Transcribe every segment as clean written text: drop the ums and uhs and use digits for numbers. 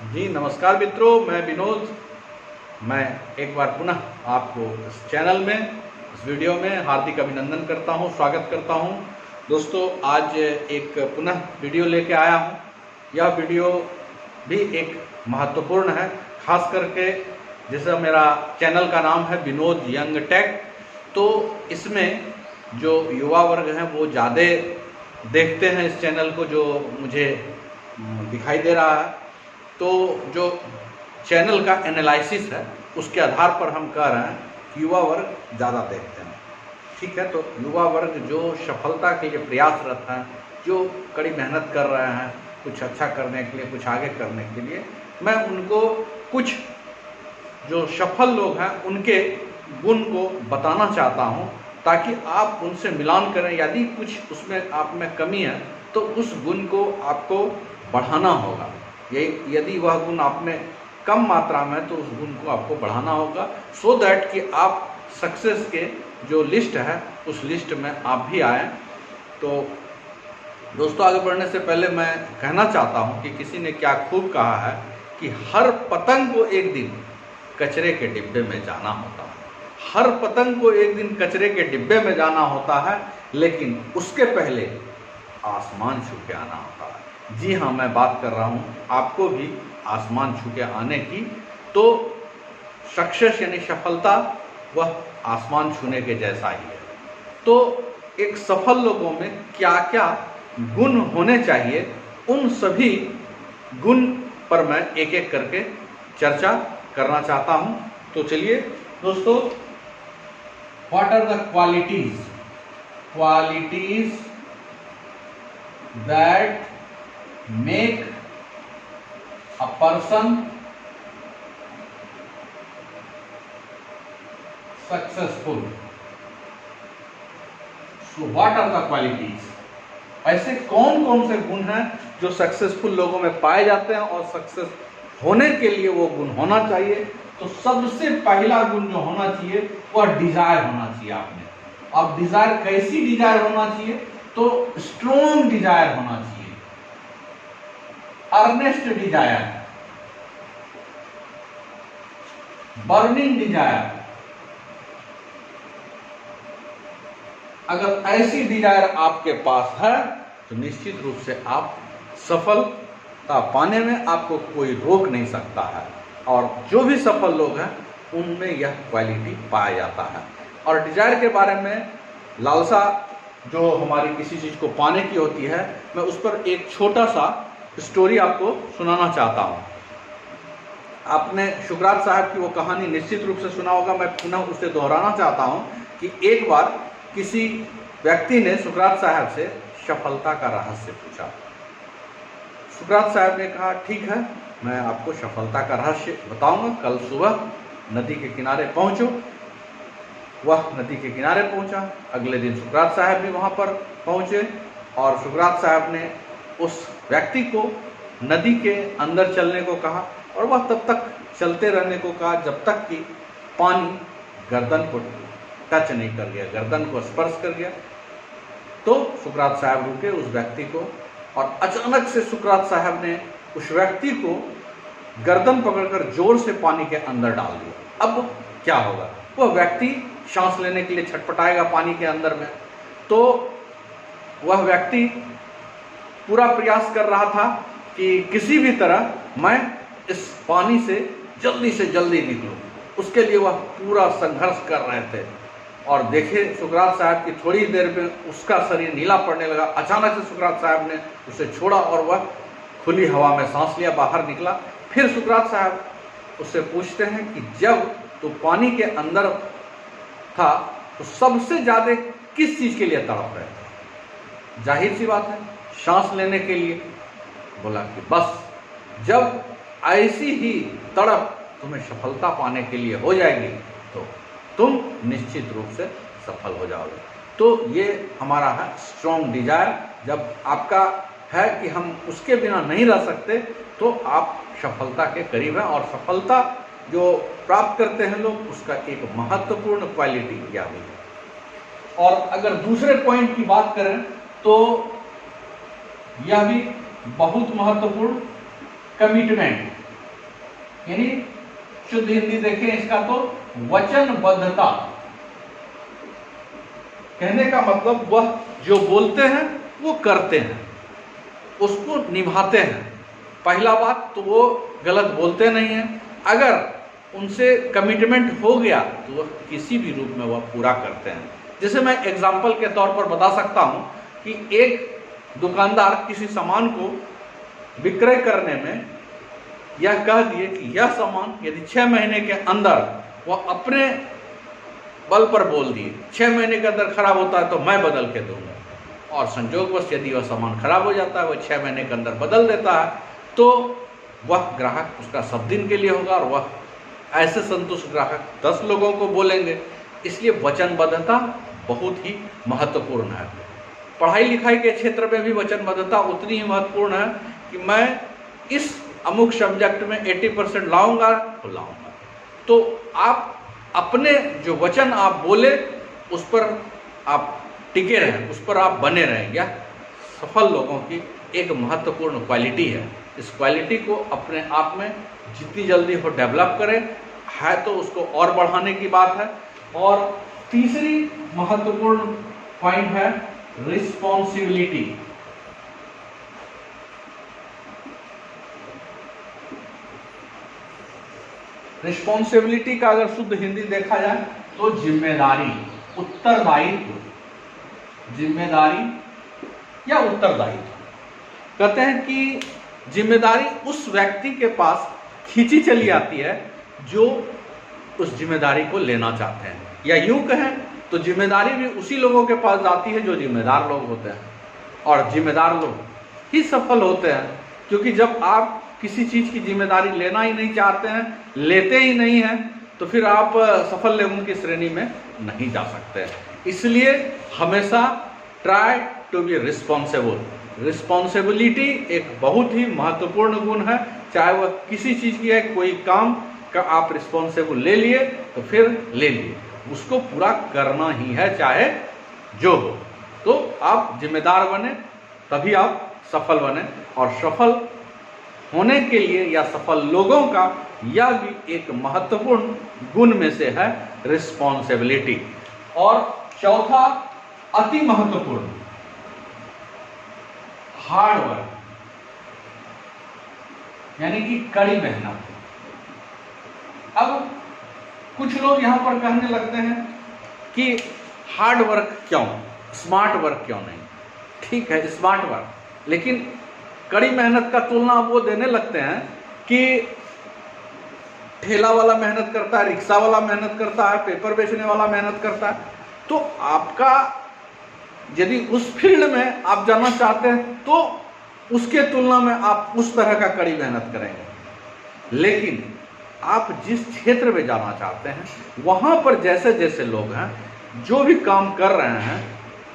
जी नमस्कार मित्रों, मैं विनोद। मैं एक बार पुनः आपको इस चैनल में, इस वीडियो में हार्दिक अभिनंदन करता हूं, स्वागत करता हूं। दोस्तों, आज एक पुनः वीडियो लेके आया हूं। यह वीडियो भी एक महत्वपूर्ण है, खास करके जैसे मेरा चैनल का नाम है विनोद यंग टेक, तो इसमें जो युवा वर्ग हैं वो ज़्यादा देखते हैं इस चैनल को, जो मुझे दिखाई दे रहा है। तो जो चैनल का एनालिसिस है उसके आधार पर हम कह रहे हैं कि युवा वर्ग ज़्यादा देखते हैं। ठीक है, तो युवा वर्ग जो सफलता के लिए प्रयासरत हैं, जो कड़ी मेहनत कर रहे हैं कुछ अच्छा करने के लिए, कुछ आगे करने के लिए, मैं उनको कुछ जो सफल लोग हैं उनके गुण को बताना चाहता हूं, ताकि आप उनसे मिलान करें। यदि कुछ उसमें आप में कमी है तो उस गुण को आपको बढ़ाना होगा। यदि वह गुण आप में कम मात्रा में है तो उस गुण को आपको बढ़ाना होगा, सो दैट कि आप सक्सेस के जो लिस्ट है उस लिस्ट में आप भी आए। तो दोस्तों, आगे बढ़ने से पहले मैं कहना चाहता हूं कि किसी ने क्या खूब कहा है कि हर पतंग को एक दिन कचरे के डिब्बे में जाना होता है। हर पतंग को एक दिन कचरे के डिब्बे में जाना होता है, लेकिन उसके पहले आसमान छू के आना होता है। जी हाँ, मैं बात कर रहा हूँ आपको भी आसमान छू के आने की। तो सक्सेस यानी सफलता वह आसमान छूने के जैसा ही है। तो एक सफल लोगों में क्या क्या गुण होने चाहिए, उन सभी गुण पर मैं एक एक करके चर्चा करना चाहता हूं। तो चलिए दोस्तों, what are the qualities that make a person successful? So what are the qualities? ऐसे कौन कौन से गुण हैं जो सक्सेसफुल लोगों में पाए जाते हैं और सक्सेस होने के लिए वो गुण होना चाहिए? तो सबसे पहला गुण जो होना चाहिए वह डिजायर होना चाहिए आप में। अब डिजायर, कैसी डिजायर होना चाहिए? तो स्ट्रॉन्ग डिजायर होना चाहिए, अर्नेस्ट डिजायर, बर्निंग डिजायर। अगर ऐसी डिजायर आपके पास है तो निश्चित रूप से आप सफलता पाने में आपको कोई रोक नहीं सकता है। और जो भी सफल लोग हैं उनमें यह क्वालिटी पाया जाता है। और डिजायर के बारे में, लालसा जो हमारी किसी चीज को पाने की होती है, मैं उस पर एक छोटा सा स्टोरी आपको सुनाना चाहता हूं। आपने सुकरात साहब की वो कहानी निश्चित रूप से सुना होगा, मैं पुनः उसे दोहराना चाहता हूं कि एक बार किसी व्यक्ति ने सुकरात साहब से सफलता का रहस्य पूछा। सुकरात साहब ने कहा, ठीक है, मैं आपको सफलता का रहस्य बताऊंगा, कल सुबह नदी के किनारे पहुंचो। वह नदी के किनारे पहुंचा। अगले दिन सुकरात साहब भी वहां पर पहुंचे और सुकरात साहब ने उस व्यक्ति को नदी के अंदर चलने को कहा और वह तब तक चलते रहने को कहा जब तक कि पानी गर्दन को टच नहीं कर गया, गर्दन को स्पर्श कर गया। तो सुकरात साहब रुके उस व्यक्ति को, और अचानक से सुकरात साहब ने उस व्यक्ति को गर्दन पकड़कर जोर से पानी के अंदर डाल दिया। अब क्या होगा? वह व्यक्ति सांस लेने के लिए छटपटाएगा पानी के अंदर में। तो वह व्यक्ति पूरा प्रयास कर रहा था कि किसी भी तरह मैं इस पानी से जल्दी निकलूं। उसके लिए वह पूरा संघर्ष कर रहे थे। और देखे सुकरात साहब की थोड़ी देर में उसका शरीर नीला पड़ने लगा। अचानक से सुकरात साहब ने उसे छोड़ा और वह खुली हवा में सांस लिया, बाहर निकला। फिर सुकरात साहब उससे पूछते हैं कि जब तो पानी के अंदर था तो सबसे ज्यादा किस चीज के लिए तड़प रहे थे? जाहिर सी बात है, सांस लेने के लिए। बोला कि बस जब ऐसी ही तड़प तुम्हें सफलता पाने के लिए हो जाएगी तो तुम निश्चित रूप से सफल हो जाओगे। तो ये हमारा है स्ट्रॉन्ग डिजायर। जब आपका है कि हम उसके बिना नहीं रह सकते तो आप सफलता के करीब हैं। और सफलता जो प्राप्त करते हैं लोग, उसका एक महत्वपूर्ण क्वालिटी यह भी है। और अगर दूसरे पॉइंट की बात करें तो यह भी बहुत महत्वपूर्ण, कमिटमेंट। यानी शुद्ध हिंदी देखें इसका तो वचनबद्धता। कहने का मतलब वह जो बोलते हैं वो करते हैं, उसको निभाते हैं। पहला बात तो वो गलत बोलते नहीं हैं, अगर उनसे कमिटमेंट हो गया तो वह किसी भी रूप में वह पूरा करते हैं। जैसे मैं एग्जाम्पल के तौर पर बता सकता हूँ कि एक दुकानदार किसी सामान को विक्रय करने में यह कह दिए कि यह सामान यदि 6 महीने के अंदर वह अपने बल पर बोल दिए 6 महीने के अंदर खराब होता है तो मैं बदल के दूंगा, और संजोगवश यदि वह सामान खराब हो जाता है, वह 6 महीने के अंदर बदल देता है, तो वह ग्राहक उसका सब दिन के लिए होगा और वह ऐसे संतुष्ट ग्राहक 10 लोगों को बोलेंगे। इसलिए वचनबद्धता बहुत ही महत्वपूर्ण है। पढ़ाई लिखाई के क्षेत्र में भी वचनबद्धता उतनी ही महत्वपूर्ण है कि मैं इस अमुक सब्जेक्ट में 80% लाऊंगा तो लाऊंगा। तो आप अपने जो वचन आप बोले उस पर आप टिके रहें, उस पर आप बने रहें। यह सफल लोगों की एक महत्वपूर्ण क्वालिटी है। इस क्वालिटी को अपने आप में जितनी जल्दी हो डेवलप करें है तो उसको और बढ़ाने की बात है। और तीसरी महत्वपूर्ण पॉइंट है रिस्पॉन्सिबिलिटी। रिस्पॉन्सिबिलिटी का अगर शुद्ध हिंदी देखा जाए तो जिम्मेदारी, उत्तरदायित्व, जिम्मेदारी या उत्तरदायित्व। कहते हैं कि जिम्मेदारी उस व्यक्ति के पास खींची चली आती है जो उस जिम्मेदारी को लेना चाहते हैं, या यूं कहें तो जिम्मेदारी भी उसी लोगों के पास जाती है जो जिम्मेदार लोग होते हैं, और जिम्मेदार लोग ही सफल होते हैं। क्योंकि जब आप किसी चीज की जिम्मेदारी लेना ही नहीं चाहते हैं, लेते ही नहीं हैं, तो फिर आप सफल लोगों की श्रेणी में नहीं जा सकते। इसलिए हमेशा try to be responsible. Responsibility एक बहुत ही महत्वपूर्ण गुण है। चाहे वह किसी चीज की है, कोई काम का आप रिस्पॉन्सिबल ले लिए तो फिर ले लिए, उसको पूरा करना ही है चाहे जो हो। तो आप जिम्मेदार बने तभी आप सफल बने, और सफल होने के लिए या सफल लोगों का यह भी एक महत्वपूर्ण गुण में से है रिस्पॉन्सिबिलिटी। और चौथा अति महत्वपूर्ण हार्ड वर्क, यानी कि कड़ी मेहनत। अब कुछ लोग यहां पर कहने लगते हैं कि हार्ड वर्क क्यों, स्मार्ट वर्क क्यों नहीं। ठीक है, स्मार्ट वर्क, लेकिन कड़ी मेहनत का तुलना वो देने लगते हैं कि ठेला वाला मेहनत करता है, रिक्शा वाला मेहनत करता है, पेपर बेचने वाला मेहनत करता है। तो आपका यदि उस फील्ड में आप जाना चाहते हैं तो उसके तुलना में आप उस तरह का कड़ी मेहनत करेंगे। लेकिन आप जिस क्षेत्र में जाना चाहते हैं वहां पर जैसे जैसे लोग हैं, जो भी काम कर रहे हैं,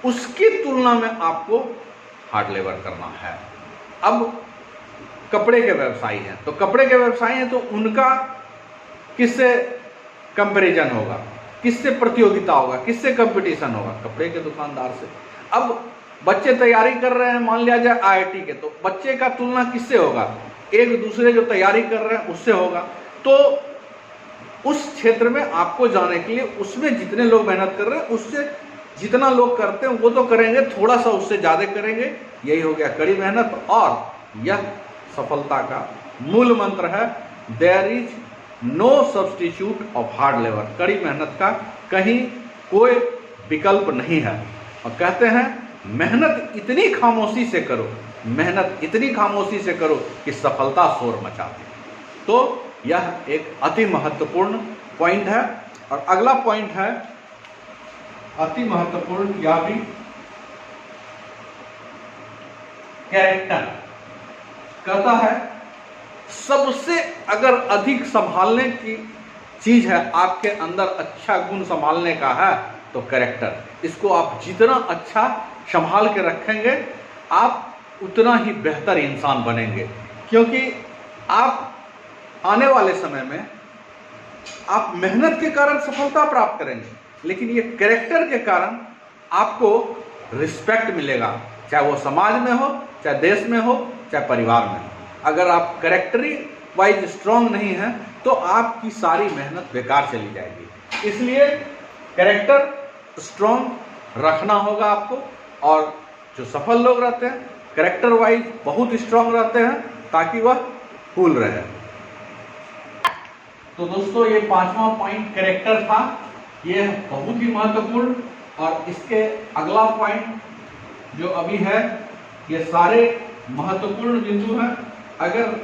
उसकी तुलना में आपको हार्ड लेबर करना है। अब कपड़े के व्यवसायी हैं तो कपड़े के व्यवसायी हैं तो उनका किससे कंपैरिजन होगा, किससे प्रतियोगिता होगा, किससे कंपटीशन होगा? कपड़े के दुकानदार से। अब बच्चे तैयारी कर रहे हैं, मान लिया जाए आईआईटी के, तो बच्चे का तुलना किससे होगा? एक दूसरे जो तैयारी कर रहे हैं उससे होगा। तो उस क्षेत्र में आपको जाने के लिए उसमें जितने लोग मेहनत कर रहे हैं उससे जितना लोग करते हैं वो तो करेंगे, थोड़ा सा उससे ज़्यादा करेंगे। यही हो गया कड़ी मेहनत, और यह सफलता का मूल मंत्र है। There is no substitute of hard labour. कड़ी मेहनत का कहीं कोई विकल्प नहीं है। और कहते हैं मेहनत इतनी खामोशी से करो, मेहनत इतनी खामोशी से करो कि सफलता शोर मचा दे। तो यह एक अति महत्वपूर्ण पॉइंट है। और अगला पॉइंट है अति महत्वपूर्ण, या भी कैरेक्टर। कहता है सबसे अगर अधिक संभालने की चीज है आपके अंदर, अच्छा गुण संभालने का है तो कैरेक्टर। इसको आप जितना अच्छा संभाल के रखेंगे आप उतना ही बेहतर इंसान बनेंगे। क्योंकि आप आने वाले समय में आप मेहनत के कारण सफलता प्राप्त करेंगे, लेकिन ये कैरेक्टर के कारण आपको रिस्पेक्ट मिलेगा, चाहे वो समाज में हो, चाहे देश में हो, चाहे परिवार में हो। अगर आप कैरेक्टरी वाइज स्ट्रांग नहीं हैं तो आपकी सारी मेहनत बेकार चली जाएगी। इसलिए कैरेक्टर स्ट्रांग रखना होगा आपको, और जो सफल लोग रहते हैं कैरेक्टर वाइज बहुत स्ट्रांग रहते हैं ताकि वह कूल रहे। तो दोस्तों ये 5वां पॉइंट कैरेक्टर था, ये बहुत ही महत्वपूर्ण। और इसके अगला पॉइंट जो अभी है, ये सारे महत्वपूर्ण बिंदु हैं। अगर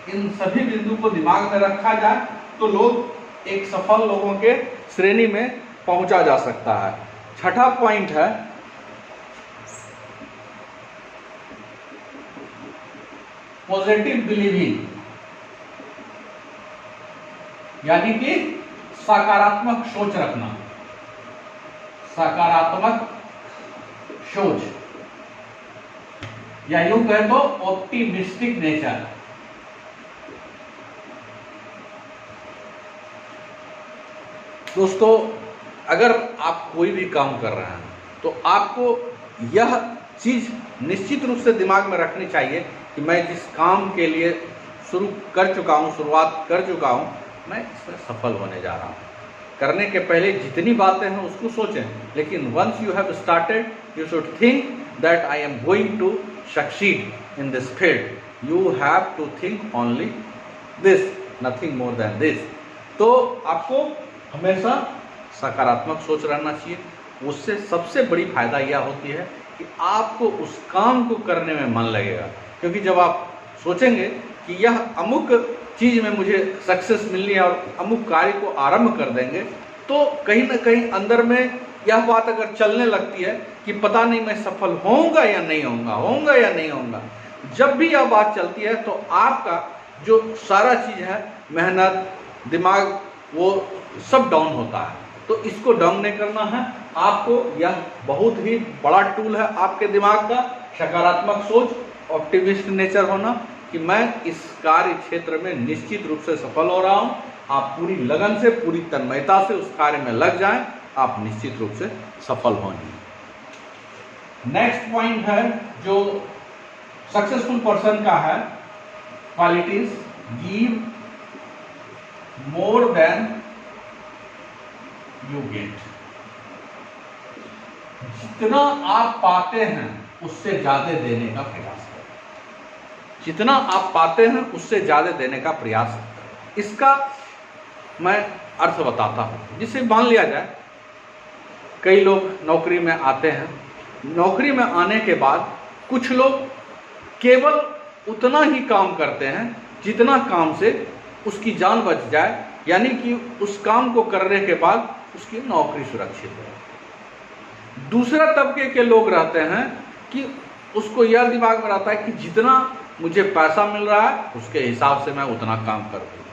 इन सभी बिंदु को दिमाग में रखा जाए तो लोग एक सफल लोगों के श्रेणी में पहुंचा जा सकता है। छठा पॉइंट है पॉजिटिव बिलीविंग, यानी कि सकारात्मक सोच रखना, सकारात्मक सोच, या यूं कहे तो ऑप्टिमिस्टिक नेचर। दोस्तों अगर आप कोई भी काम कर रहे हैं तो आपको यह चीज निश्चित रूप से दिमाग में रखनी चाहिए कि मैं जिस काम के लिए शुरू कर चुका हूं, शुरुआत कर चुका हूं, मैं इसमें सफल होने जा रहा हूं। करने के पहले जितनी बातें हैं उसको सोचें, लेकिन once you have started you should think that I am going to succeed in this field. You have to think only this, nothing more than this. तो आपको हमेशा सकारात्मक सोच रहना चाहिए। उससे सबसे बड़ी फायदा यह होती है कि आपको उस काम को करने में मन लगेगा, क्योंकि जब आप सोचेंगे कि यह अमुक चीज़ में मुझे सक्सेस मिलनी है और अमुक कार्य को आरंभ कर देंगे, तो कहीं ना कहीं अंदर में यह बात अगर चलने लगती है कि पता नहीं मैं सफल होऊंगा या नहीं होऊंगा या नहीं होऊंगा। जब भी यह बात चलती है तो आपका जो सारा चीज़ है, मेहनत, दिमाग, वो सब डाउन होता है। तो इसको डाउन नहीं करना है आपको। यह बहुत ही बड़ा टूल है आपके दिमाग का, सकारात्मक सोच, ऑप्टिमिस्ट नेचर होना कि मैं इस कार्य क्षेत्र में निश्चित रूप से सफल हो रहा हूं। आप पूरी लगन से, पूरी तन्मयता से उस कार्य में लग जाएं, आप निश्चित रूप से सफल होंगे। नेक्स्ट पॉइंट है जो सक्सेसफुल पर्सन का है, qualities give more than you get. जितना आप पाते हैं उससे ज्यादा देने का प्रयास करें। जितना आप पाते हैं उससे ज्यादा देने का प्रयास करें। इसका मैं अर्थ बताता हूं। जिसे मान लिया जाए कई लोग नौकरी में आते हैं, नौकरी में आने के बाद कुछ लोग केवल उतना ही काम करते हैं जितना काम से उसकी जान बच जाए, यानी कि उस काम को करने के बाद उसकी नौकरी सुरक्षित है। दूसरा तबके के लोग रहते हैं कि उसको यह दिमाग में रहता है कि जितना मुझे पैसा मिल रहा है उसके हिसाब से मैं उतना काम कर दूँ।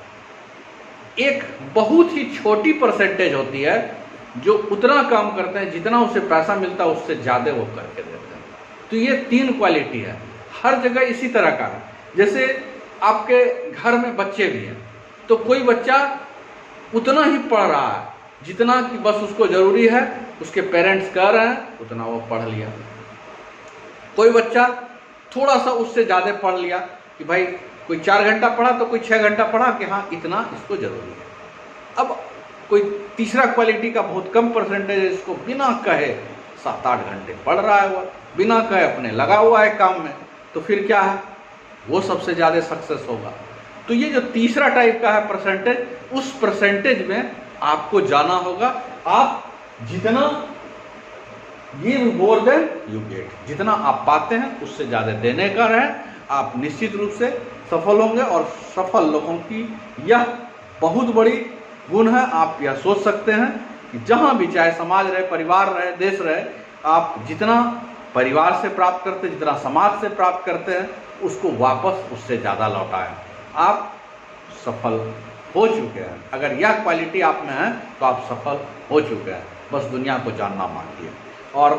एक बहुत ही छोटी परसेंटेज होती है जो उतना काम करते हैं जितना उसे पैसा मिलता है उससे ज़्यादा वो करके देते हैं। तो ये 3 क्वालिटी है, हर जगह इसी तरह का है। जैसे आपके घर में बच्चे भी हैं, तो कोई बच्चा उतना ही पढ़ रहा है जितना कि बस उसको जरूरी है, उसके पेरेंट्स कह रहे हैं उतना वो पढ़ लिया। कोई बच्चा थोड़ा सा उससे ज़्यादा पढ़ लिया कि भाई कोई 4 घंटा पढ़ा तो कोई 6 घंटा पढ़ा कि हाँ इतना इसको जरूरी है। अब कोई तीसरा क्वालिटी का बहुत कम परसेंटेज है, इसको बिना कहे 7-8 घंटे पढ़ रहा है, वो बिना कहे अपने लगा हुआ है काम में, तो फिर क्या है, वो सबसे ज़्यादा सक्सेस होगा। तो ये जो तीसरा टाइप का है परसेंटेज, उस परसेंटेज में आपको जाना होगा। आप जितना give more than you get, जितना आप पाते हैं उससे ज़्यादा देने का रहें, आप निश्चित रूप से सफल होंगे। और सफल लोगों की यह बहुत बड़ी गुण है। आप यह सोच सकते हैं कि जहाँ भी, चाहे समाज रहे, परिवार रहे, देश रहे, आप जितना परिवार से प्राप्त करते हैं, जितना समाज से प्राप्त करते हैं, उसको वापस उससे ज़्यादा लौटाएं। आप सफल हो चुके हैं। अगर यह क्वालिटी आप में है तो आप सफल हो चुके हैं, बस दुनिया को जानना बाकी है। और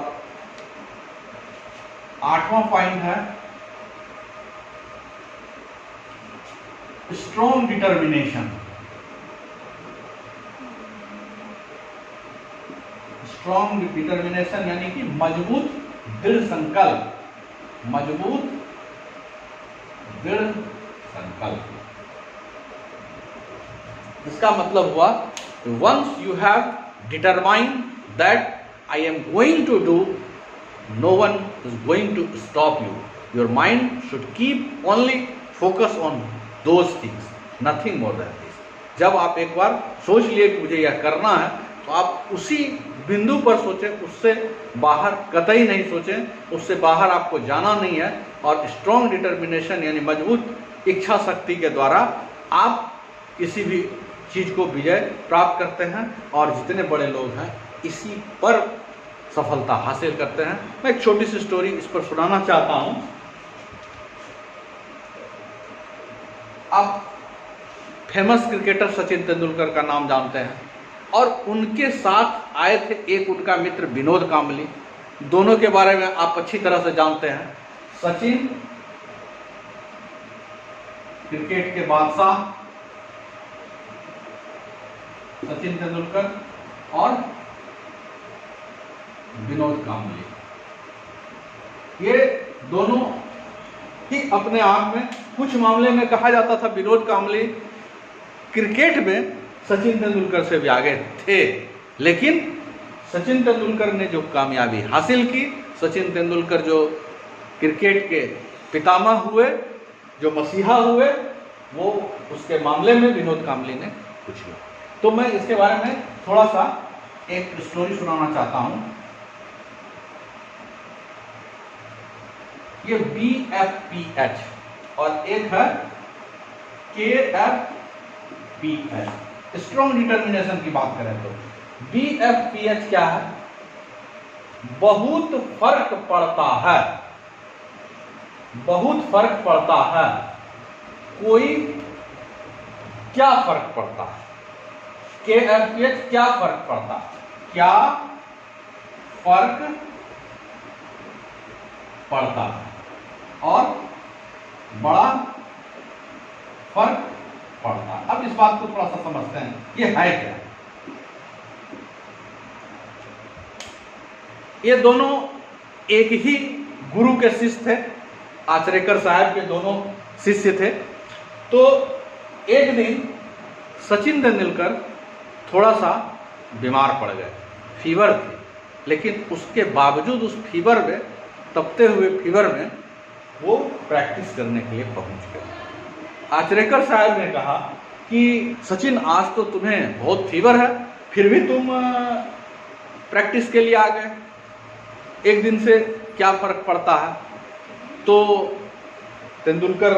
8वां पॉइंट है स्ट्रॉन्ग डिटर्मिनेशन। स्ट्रॉन्ग डिटर्मिनेशन यानी कि मजबूत दृढ़ संकल्प, मजबूत दृढ़ कल। इसका मतलब हुआ once you have determined that I am going to do, no one is going to stop you. Your mind should keep only focus on those things, nothing more than this. जब आप एक बार सोच लिए कि मुझे यह करना है, तो आप उसी बिंदु पर सोचें, उससे बाहर कतई नहीं सोचें, उससे बाहर आपको जाना नहीं है। और स्ट्रॉन्ग डिटर्मिनेशन यानी मजबूत इच्छा शक्ति के द्वारा आप किसी भी चीज को विजय प्राप्त करते हैं। और जितने बड़े लोग हैं इसी पर सफलता हासिल करते हैं। मैं एक छोटी सी स्टोरी इस पर सुनाना चाहता हूं। आप फेमस क्रिकेटर सचिन तेंदुलकर का नाम जानते हैं, और उनके साथ आए थे एक उनका मित्र विनोद कांबली। दोनों के बारे में आप अच्छी तरह से जानते हैं। सचिन क्रिकेट के बादशाह सचिन तेंदुलकर और विनोद कांबली, ये दोनों ही अपने आप में, कुछ मामले में कहा जाता था विनोद कांबली क्रिकेट में सचिन तेंदुलकर से भी आगे थे। लेकिन सचिन तेंदुलकर ने जो कामयाबी हासिल की, सचिन तेंदुलकर जो क्रिकेट के पितामह हुए, जो मसीहा हुए, वो उसके मामले में विनोद कांबली ने कुछ किया। तो मैं इसके बारे में थोड़ा सा एक स्टोरी सुनाना चाहता हूं। ये BFPH और एक है KFPH, स्ट्रॉन्ग डिटर्मिनेशन की बात करें तो BFPH क्या है? बहुत फर्क पड़ता है, बहुत फर्क पड़ता है। कोई क्या फर्क पड़ता है? KFPH क्या फर्क पड़ता है? क्या फर्क पड़ता है और बड़ा फर्क पड़ता है। अब इस बात को थोड़ा सा समझते हैं, ये है क्या? ये दोनों एक ही गुरु के शिष्य थे, आचरेकर साहब के दोनों शिष्य थे। तो एक दिन सचिन तेंदुलकर थोड़ा सा बीमार पड़ गए, फीवर थी, लेकिन उसके बावजूद उस फीवर में, तपते हुए फीवर में, वो प्रैक्टिस करने के लिए पहुंच गए। आचरेकर साहब ने कहा कि सचिन, आज तो तुम्हें बहुत फीवर है, फिर भी तुम प्रैक्टिस के लिए आ गए, एक दिन से क्या फर्क पड़ता है? तो तेंदुलकर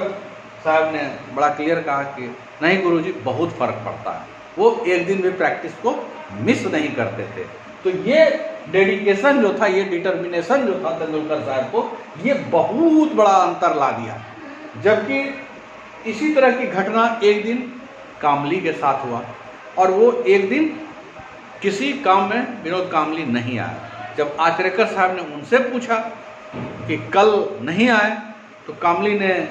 साहब ने बड़ा क्लियर कहा कि नहीं गुरुजी, बहुत फर्क पड़ता है। वो एक दिन भी प्रैक्टिस को मिस नहीं करते थे। तो ये डेडिकेशन जो था, ये डिटर्मिनेशन जो था तेंदुलकर साहब को, ये बहुत बड़ा अंतर ला दिया। जबकि इसी तरह की घटना एक दिन कांबली के साथ हुआ, और वो एक दिन किसी काम में विनोद कांबली नहीं आया। जब आचरेकर साहब ने उनसे पूछा कि कल नहीं आए, तो कांबली ने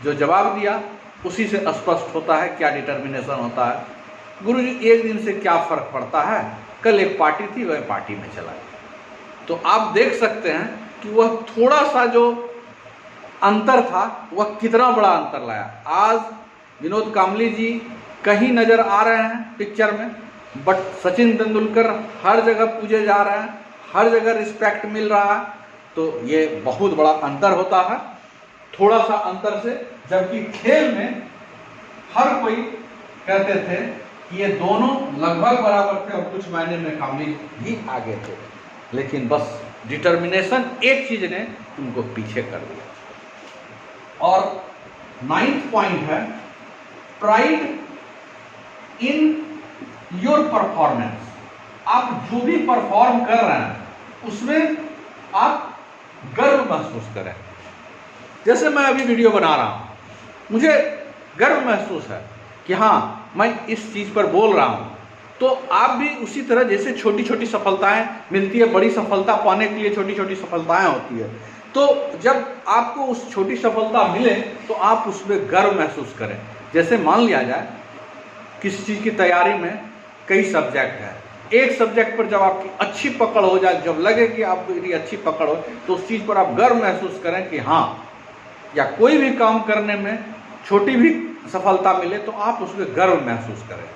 जो जवाब दिया उसी से स्पष्ट होता है क्या डिटर्मिनेशन होता है। गुरुजी, एक दिन से क्या फर्क पड़ता है, कल एक पार्टी थी, वह पार्टी में चला गया। तो आप देख सकते हैं कि वह थोड़ा सा जो अंतर था, वह कितना बड़ा अंतर लाया। आज विनोद कांबली जी कहीं नजर आ रहे हैं पिक्चर में, बट सचिन तेंदुलकर हर जगह पूजे जा रहे हैं, हर जगह रिस्पेक्ट मिल रहा है। तो ये बहुत बड़ा अंतर होता है, थोड़ा सा अंतर से। जबकि खेल में हर कोई कहते थे कि ये दोनों लगभग बराबर थे, और कुछ मायने में कांबली भी आगे थे, लेकिन बस डिटर्मिनेशन एक चीज ने उनको पीछे कर दिया। और 9th पॉइंट है प्राइड इन योर परफॉर्मेंस। आप जो भी परफॉर्म कर रहे हैं उसमें आप गर्व महसूस करें। जैसे मैं अभी वीडियो बना रहा हूं, मुझे गर्व महसूस है कि हाँ, मैं इस चीज पर बोल रहा हूं। तो आप भी उसी तरह, जैसे छोटी छोटी सफलताएं मिलती है, बड़ी सफलता पाने के लिए छोटी छोटी सफलताएं होती है। तो जब आपको उस छोटी सफलता मिले तो आप उसमें गर्व महसूस करें। जैसे मान लिया जाए किसी चीज की तैयारी में कई सब्जेक्ट है, एक सब्जेक्ट पर जब आपकी अच्छी पकड़ हो जाए, जब लगे कि आपकी अच्छी पकड़ हो, तो उस चीज पर आप गर्व महसूस करें कि हाँ, या कोई भी काम करने में छोटी भी सफलता मिले तो आप उसमें गर्व महसूस करें।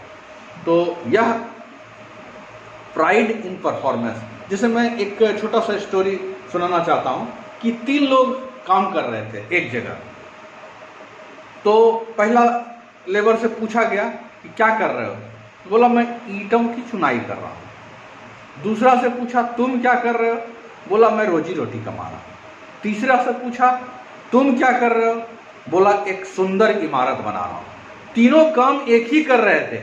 तो यह प्राइड इन परफॉर्मेंस, जिसे मैं एक छोटा सा स्टोरी सुनाना चाहता हूँ कि 3 लोग काम कर रहे थे एक जगह। तो पहला लेबर से पूछा गया कि क्या कर रहे हो, तो बोला मैं ईंटों की चुनाई कर रहा हूँ। दूसरा से पूछा तुम क्या कर रहे हो, बोला मैं रोजी रोटी कमा रहा हूँ। तीसरा से पूछा तुम क्या कर रहे हो, बोला एक सुंदर इमारत बना रहा हूँ। तीनों काम एक ही कर रहे थे,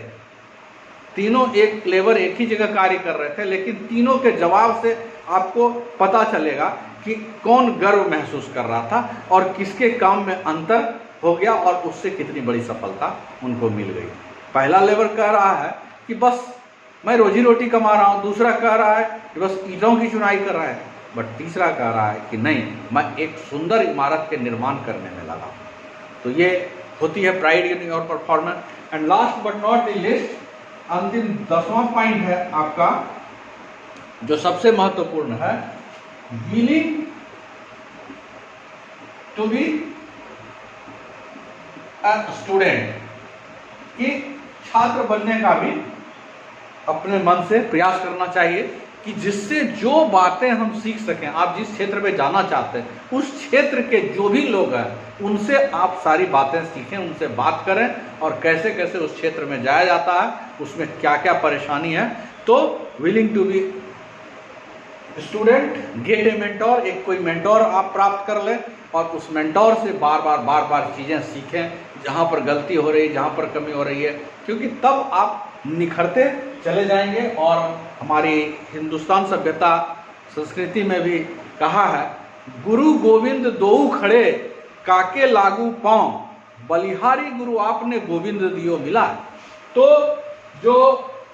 तीनों एक लेबर एक ही जगह कार्य कर रहे थे, लेकिन तीनों के जवाब से आपको पता चलेगा कि कौन गर्व महसूस कर रहा था और किसके काम में अंतर हो गया और उससे कितनी बड़ी सफलता उनको मिल गई। पहला लेबर कह रहा है कि बस मैं रोजी रोटी कमा रहा हूँ, दूसरा कह रहा है कि बस ईंटों की चुनाई कर रहा है, बट तीसरा कह रहा है कि नहीं, मैं एक सुंदर इमारत के निर्माण करने में लगा। तो ये होती है pride in your performance. And last but not the list, अंतिम 10वां पॉइंट है आपका जो सबसे महत्वपूर्ण है, willing to be a student, कि छात्र बनने का भी अपने मन से प्रयास करना चाहिए कि जिससे जो बातें हम सीख सकें। आप जिस क्षेत्र में जाना चाहते हैं उस क्षेत्र के जो भी लोग हैं उनसे आप सारी बातें सीखें, उनसे बात करें और कैसे कैसे उस क्षेत्र में जाया जाता है, उसमें क्या क्या परेशानी है। तो willing to be student, get a mentor, एक कोई मेंटोर आप प्राप्त कर लें और उस मेंटोर से बार बार चीज़ें सीखें, जहाँ पर गलती हो रही है, जहाँ पर कमी हो रही है, क्योंकि तब आप निखरते चले जाएंगे। और हमारी हिंदुस्तान सभ्यता संस्कृति में भी कहा है, गुरु गोविंद दोऊ खड़े काके लागू पाँव, बलिहारी गुरु आपने गोविंद दियो मिला। तो जो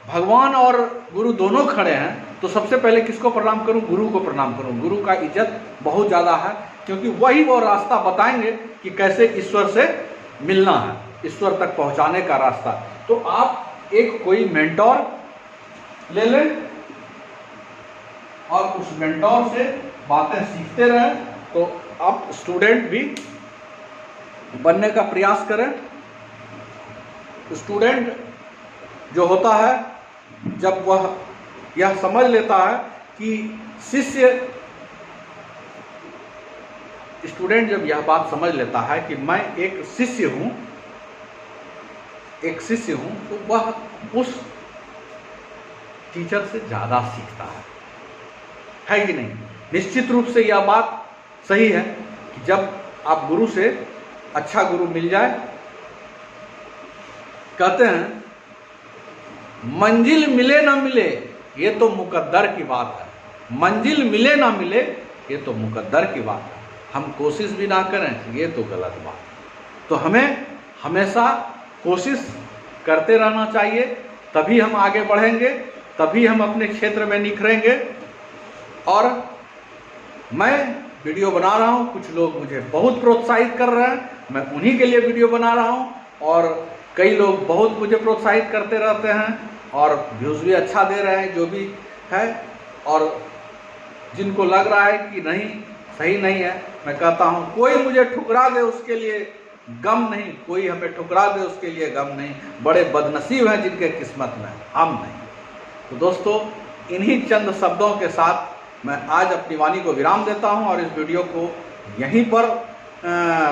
भगवान और गुरु दोनों खड़े हैं तो सबसे पहले किसको प्रणाम करूं, गुरु को प्रणाम करूं। गुरु का इज्जत बहुत ज़्यादा है, क्योंकि वही वो रास्ता बताएंगे कि कैसे ईश्वर से मिलना है, ईश्वर तक पहुंचाने का रास्ता। तो आप एक कोई मेंटोर ले लें और उस मेंटोर से बातें सीखते रहें, तो आप स्टूडेंट भी बनने का प्रयास करें। स्टूडेंट जो होता है, जब वह यह समझ लेता है कि स्टूडेंट जब यह बात समझ लेता है कि मैं एक शिष्य हूँ, तो वह उस टीचर से ज़्यादा सीखता है कि नहीं। निश्चित रूप से यह बात सही है कि जब आप गुरु से अच्छा गुरु मिल जाए, कहते हैं मंजिल मिले ना मिले ये तो मुकद्दर की बात है, मंजिल मिले ना मिले ये तो मुकद्दर की बात है, हम कोशिश भी ना करें ये तो गलत बात है। तो हमें हमेशा कोशिश करते रहना चाहिए, तभी हम आगे बढ़ेंगे, तभी हम अपने क्षेत्र में निखरेंगे। और मैं वीडियो बना रहा हूँ, कुछ लोग मुझे बहुत प्रोत्साहित कर रहे हैं, मैं उन्हीं के लिए वीडियो बना रहा हूँ, और कई लोग बहुत मुझे प्रोत्साहित करते रहते हैं और व्यूज़ भी अच्छा दे रहे हैं जो भी है। और जिनको लग रहा है कि नहीं सही नहीं है, मैं कहता हूँ कोई मुझे ठुकरा दे उसके लिए गम नहीं, कोई हमें ठुकरा दे उसके लिए गम नहीं, बड़े बदनसीब हैं जिनके किस्मत में हम नहीं। तो दोस्तों, इन्हीं चंद शब्दों के साथ मैं आज अपनी वाणी को विराम देता हूं और इस वीडियो को यहीं पर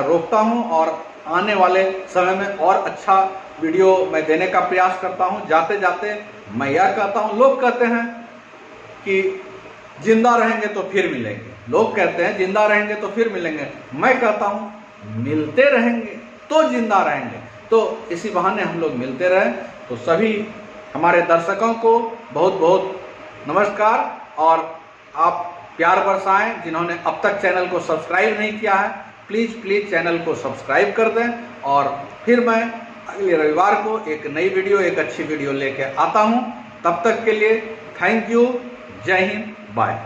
रोकता हूं और आने वाले समय में और अच्छा वीडियो मैं देने का प्रयास करता हूं। जाते जाते मैं यह कहता हूं, लोग कहते हैं कि जिंदा रहेंगे तो फिर मिलेंगे, लोग कहते हैं जिंदा रहेंगे तो फिर मिलेंगे, मैं कहता हूं मिलते रहेंगे तो जिंदा रहेंगे। तो इसी बहाने हम लोग मिलते रहें। तो सभी हमारे दर्शकों को बहुत बहुत नमस्कार, और आप प्यार बरसाएं। जिन्होंने अब तक चैनल को सब्सक्राइब नहीं किया है, प्लीज़ चैनल को सब्सक्राइब कर दें। और फिर मैं अगले रविवार को एक नई वीडियो, एक अच्छी वीडियो लेके आता हूं। तब तक के लिए थैंक यू, जय हिंद, बाय।